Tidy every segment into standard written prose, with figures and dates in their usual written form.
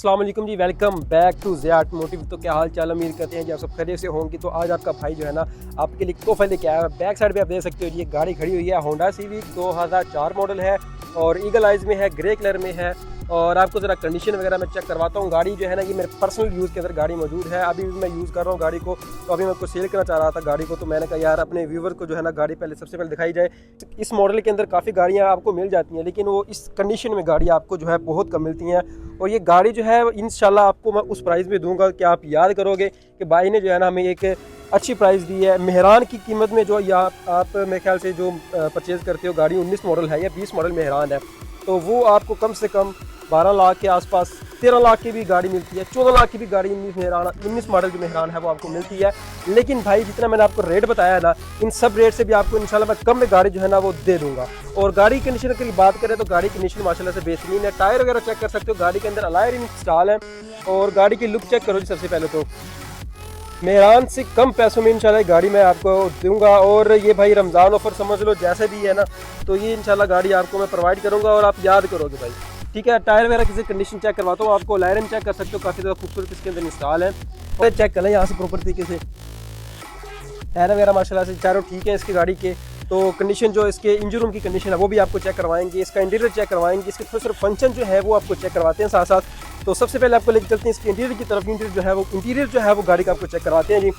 अस्सलाम वालेकुम जी, welcome back to Zia automotive. तो क्या हाल चाल, उम्मीद करते हैं कि आप सब खैरियत से होंगे। तो आज आपका भाई जो है ना आपके लिए तोहफा लेके आया है। बैक साइड पे आप देख सकते हो ये गाड़ी खड़ी हुई है, होंडा सिविक 2004 मॉडल है और ईगल आइज में है, ग्रे कलर में है। और आपको ज़रा कंडीशन वगैरह मैं चेक करवाता हूँ। गाड़ी जो है ना ये मेरे पर्सनल यूज़ के अंदर गाड़ी मौजूद है, अभी भी मैं यूज़ कर रहा हूँ गाड़ी को। तो अभी मैं आपको सेल करना चाह रहा था गाड़ी को, तो मैंने कहा यार अपने व्यूवर को जो है ना गाड़ी पहले सबसे पहले दिखाई जाए। इस मॉडल के अंदर काफ़ी गाड़ियाँ आपको मिल जाती हैं, लेकिन वो इस कंडीशन में गाड़ी आपको जो है बहुत कम मिलती हैं। और ये गाड़ी जो है इंशाल्लाह आपको मैं उस प्राइस में दूंगा कि आप याद करोगे कि भाई ने जो है ना हमें एक अच्छी प्राइस दी है। मेहरान की कीमत में जो या आप मेरे ख्याल से जो परचेज़ करते हो गाड़ी 19 मॉडल है या 20 मॉडल मेहरान है, तो वो आपको कम से कम 12 लाख के आसपास, 13 लाख की भी गाड़ी मिलती है, 14 लाख की भी गाड़ी 19 मॉडल की मेहरान है वो आपको मिलती है। लेकिन भाई जितना मैंने आपको रेट बताया ना, इन सब रेट से भी आपको इंशाल्लाह मैं कम में गाड़ी जो है ना वो दे दूंगा। और गाड़ी कंडीशन की बात करें तो गाड़ी कंडीशन माशाल्लाह से बेहतरीन है। टायर वगैरह चेक कर सकते हो, गाड़ी के अंदर अलॉय रिम इंस्टॉल है। और गाड़ी की लुक चेक करो जी, सबसे पहले तो मेहरान से कम पैसों में इंशाल्लाह गाड़ी मैं आपको दूंगा। और ये भाई रमज़ान ऑफर समझ लो, जैसे भी है ना तो ये इंशाल्लाह गाड़ी आपको मैं प्रोवाइड करूंगा और आप याद करोगे भाई, ठीक है। टायर वगैरह किसी कंडीशन चेक करवाता हूँ आपको, लायरन चेक कर सकते हो, काफ़ी ज़्यादा खूबसूरत इसके अंदर इंस्टॉल है। और चेक कर लें यहाँ से प्रॉपर तरीके से, टायर वगैरह माशाल्लाह से चारों ठीक है इसकी गाड़ी के। तो कंडीशन जो इसके इंजन रूम की कंडीशन है वो भी आपको चेक करवाएंगे, इसका इंटीरियर चेक करवाएंगे, इसके थोड़े थोड़े फंक्शन जो है वो आपको चेक करवाते हैं साथ साथ। तो सबसे पहले आपको लेकर चलते हैं इसके इंटीरियर की तरफ। इंटीरियर जो है वो गाड़ी का आपको चेक करवाते हैं जी।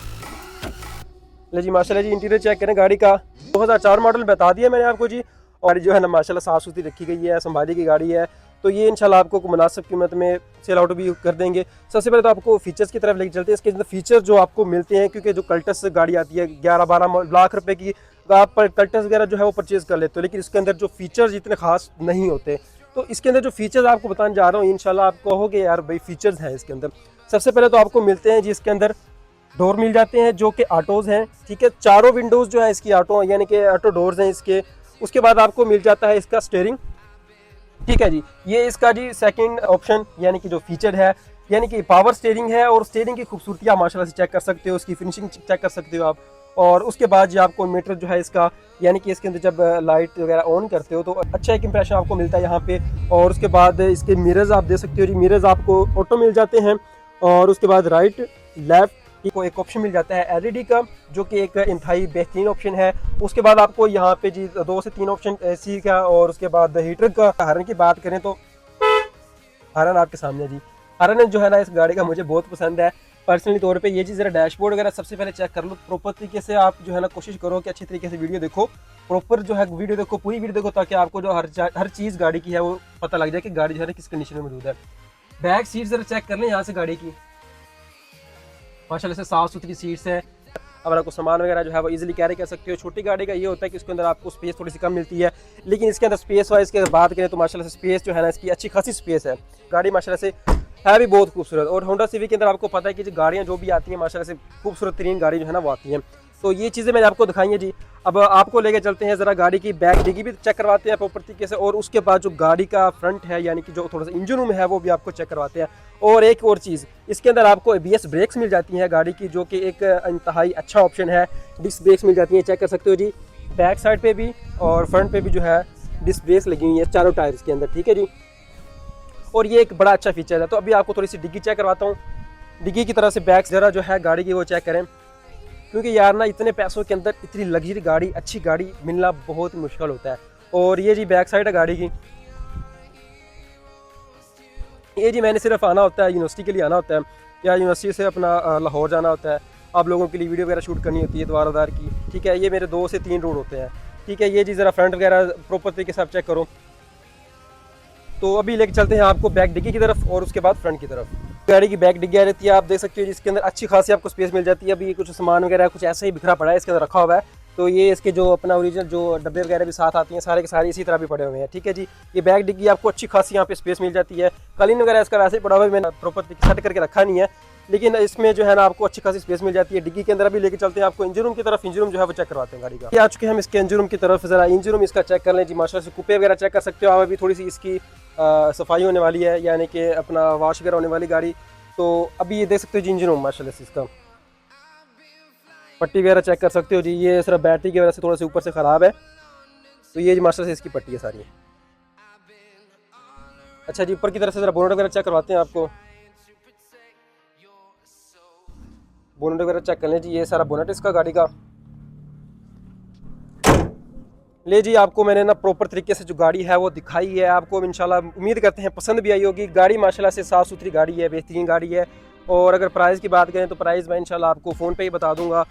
ले जी माशाल्लाह जी, इंटीरियर चेक करें गाड़ी का। 2004 मॉडल बता दिया मैंने आपको जी। और जो है ना माशाल्लाह साफ़ सुथरी रखी गई है, संभाली की गाड़ी है। तो ये इंशाल्लाह आपको मुनासिब कीमत में सेल आउट भी कर देंगे। सबसे पहले तो आपको फीचर्स की तरफ लेकर चलते हैं। इसके अंदर फीचर जो आपको मिलते हैं, क्योंकि जो कल्टस गाड़ी आती है 11-12 लाख रुपए की, आप कल्टस वगैरह जो है वो परचेज़ कर लेते हो, लेकिन इसके अंदर जो फीचर्स इतने खास नहीं होते। तो इसके अंदर जो फीचर्स आपको बताने जा रहा हूँ इंशाल्लाह आप कहोगे यार भाई फीचर्स हैं इसके अंदर। सबसे पहले तो आपको मिलते हैं जी इसके अंदर डोर मिल जाते हैं जो कि ऑटोज़ हैं, ठीक है। चारों विंडोज़ जो है इसकी ऑटो यानी कि ऑटो डोर्स हैं इसके। उसके बाद आपको मिल जाता है इसका स्टीयरिंग, ठीक है जी। ये इसका जी सेकंड ऑप्शन यानी कि जो फीचर है, यानी कि पावर स्टीयरिंग है। और स्टीयरिंग की खूबसूरती आप माशाल्लाह से चेक कर सकते हो, उसकी फिनिशिंग चेक कर सकते हो आप। और उसके बाद जी आपको मीटर जो है इसका, यानी कि इसके अंदर जब लाइट वगैरह ऑन करते हो तो अच्छा एक इंप्रेशन आपको मिलता है यहाँ पे। और उसके बाद इसके मिरर्स आप देख सकते हो जी, मिरर्स आपको ऑटो मिल जाते हैं। और उसके बाद राइट लेफ्ट को एक ऑप्शन मिल जाता है एलईडी का, जो कि एक इंतहाई बेहतरीन ऑप्शन है। उसके बाद आपको यहाँ पे जी 2 से 3 ऑप्शन एसी का। और उसके बाद हीटर का। हॉर्न की बात करें तो हॉर्न आपके सामने जी। हॉर्न जो है ना इस गाड़ी का मुझे बहुत पसंद है पर्सनली तौर पे। ये चीज़ ज़रा डैशबोर्ड वगैरह सबसे पहले चेक कर लो प्रॉपर तरीके से। आप जो है ना कोशिश करो कि अच्छी तरीके से वीडियो देखो, प्रॉपर जो है वीडियो देखो, पूरी वीडियो देखो, ताकि आपको जो हर चीज़ गाड़ी की है वो पता लग जाए कि गाड़ी जो है ना किस कंडीशन में मौजूद है। बैक सीट ज़रा चेक कर लें यहाँ से गाड़ी की, माशाल्लाह से साफ़ सुथरी सीट्स हैं। अब आपको सामान वगैरह जो है वो इजीली कैरी कर सकते हो। छोटी गाड़ी का ये होता है कि उसके अंदर आपको स्पेस थोड़ी सी कम मिलती है, लेकिन इसके अंदर स्पेस वाइज की बात करें तो माशाल्लाह से स्पेस जो है ना इसकी अच्छी खासी स्पेस है। गाड़ी माशाल्लाह से है भी बहुत खूबसूरत। और होंडा सिविक के अंदर आपको पता है कि जो गाड़ियाँ जो भी आती हैं माशाल्लाह से खूबसूरत तरीन गाड़ी जो है ना वो आती हैं। तो ये चीज़ें मैंने आपको दिखाई हैं जी। अब आपको लेके चलते हैं ज़रा गाड़ी की बैक डिग्गी भी चेक करवाते हैं प्रॉपर तरीके से। और उसके बाद जो गाड़ी का फ्रंट है यानी कि जो थोड़ा सा इंजन रूम है वो भी आपको चेक करवाते हैं। और एक और चीज़, इसके अंदर आपको ABS ब्रेक्स मिल जाती हैं गाड़ी की, जो कि एक इंतहाई अच्छा ऑप्शन है। डिस्क ब्रेक्स मिल जाती हैं, चेक कर सकते हो जी। बैक साइड पे भी और फ्रंट पे भी जो है डिस्क ब्रेक्स लगी हुई है चारों टायर्स के अंदर, ठीक है जी। और ये एक बड़ा अच्छा फीचर है। तो अभी आपको थोड़ी सी डिग्गी चेक करवाता हूँ। डिग्गी की तरह से बैक ज़रा जो है गाड़ी की वो चेक करें, क्योंकि यार ना इतने पैसों के अंदर इतनी लग्जरी गाड़ी, अच्छी गाड़ी मिलना बहुत मुश्किल होता है। और ये जी बैक साइड है गाड़ी की। ये जी मैंने सिर्फ आना होता है यूनिवर्सिटी के लिए आना होता है, या यूनिवर्सिटी से अपना लाहौर जाना होता है, आप लोगों के लिए वीडियो वगैरह शूट करनी होती है द्वारदार की, ठीक है। ये मेरे 2 से 3 रोड होते हैं, ठीक है। ये जी ज़रा फ्रंट वगैरह प्रॉपर तरीके से आप चेक करो। तो अभी लेके चलते हैं आपको बैक डिग्गी की तरफ और उसके बाद फ्रंट की तरफ। गाड़ी की बैक डिग्गी रहती है, आप देख सकते हो जिसके अंदर अच्छी खासी आपको स्पेस मिल जाती है। अभी कुछ सामान वगैरह कुछ ऐसे ही बिखरा पड़ा है इसके अंदर रखा हुआ है। तो ये इसके जो अपना ओरिजिनल जो डब्बे वगैरह भी साथ आती हैं सारे के सारे इसी तरह भी पड़े हुए हैं, ठीक है जी। ये बैक डिग्गी आपको अच्छी खासी यहाँ पे स्पेस मिल जाती है। कलीन वगैरह इसका वैसे ही पड़ा हुआ है, मैंने प्रॉपर सेट करके रखा नहीं है, लेकिन इसमें जो है ना आपको अच्छी खासी स्पेस मिल जाती है डिग्गी के अंदर। अभी लेके चलते हैं आपको इंजन रूम की तरफ। इंजन रूम जो है वो चेक करवाते हैं गाड़ी का। आ चुके हैं हम इसके इंजन रूम की तरफ। ज़रा इंजन रूम इसका चेक कर लें जी, माशाल्लाह से कुपे वगैरह चेक कर सकते हो आप। अभी थोड़ी सी इसकी सफाई होने वाली है, यानी कि अपना वाश वगैरह होने वाली गाड़ी। तो अभी ये देख सकते हो जी इंजन रूम माशाल्लाह से इसका पट्टी वगैरह चेक कर सकते हो जी। ये सिर्फ बैटरी की वजह से थोड़ा सा ऊपर से ख़राब है, तो ये जी माशाल्लाह से इसकी पट्टी है सारी। अच्छा जी, ऊपर की तरफ से ज़रा बोनट वगैरह चेक करवाते हैं आपको। बोनट वगैरह चेक कर लें जी, ये सारा बोनट इसका गाड़ी का। ले जी, आपको मैंने ना प्रॉपर तरीके से जो गाड़ी है वो दिखाई है, आपको इंशाल्लाह उम्मीद करते हैं पसंद भी आई होगी। गाड़ी माशाल्लाह से साफ़ सुथरी गाड़ी है, बेहतरीन गाड़ी है। और अगर प्राइस की बात करें तो प्राइस मैं इंशाल्लाह आपको फ़ोन पे ही बता दूंगा।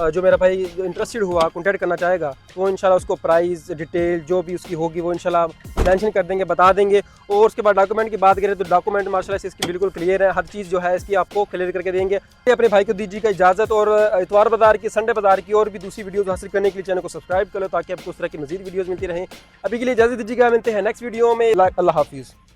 जो मेरा भाई इंटरेस्टेड हुआ, कॉन्टैक्ट करना चाहेगा, तो इंशाल्लाह उसको प्राइस डिटेल जो भी उसकी होगी वो इंशाल्लाह मेंशन कर देंगे, बता देंगे। और उसके बाद डॉक्यूमेंट की बात करें तो डॉक्यूमेंट माशाल्लाह से इसकी बिल्कुल क्लियर है, हर चीज़ जो है इसकी आपको क्लियर करके देंगे। अपने भाई को दीजिएगा इजाज़त, और इतवार बाज़ार की, संडे बाज़ार की और भी दूसरी वीडियोज़ हासिल करने के लिए चैनल को सब्सक्राइब कर लो, ताकि आपको उस तरह की मज़ीद वीडियोज़ मिलती रहें। अभी के लिए इजाज़त दीजिएगा, मिलते हैं नेक्स्ट वीडियो में। अल्लाह हाफिज़।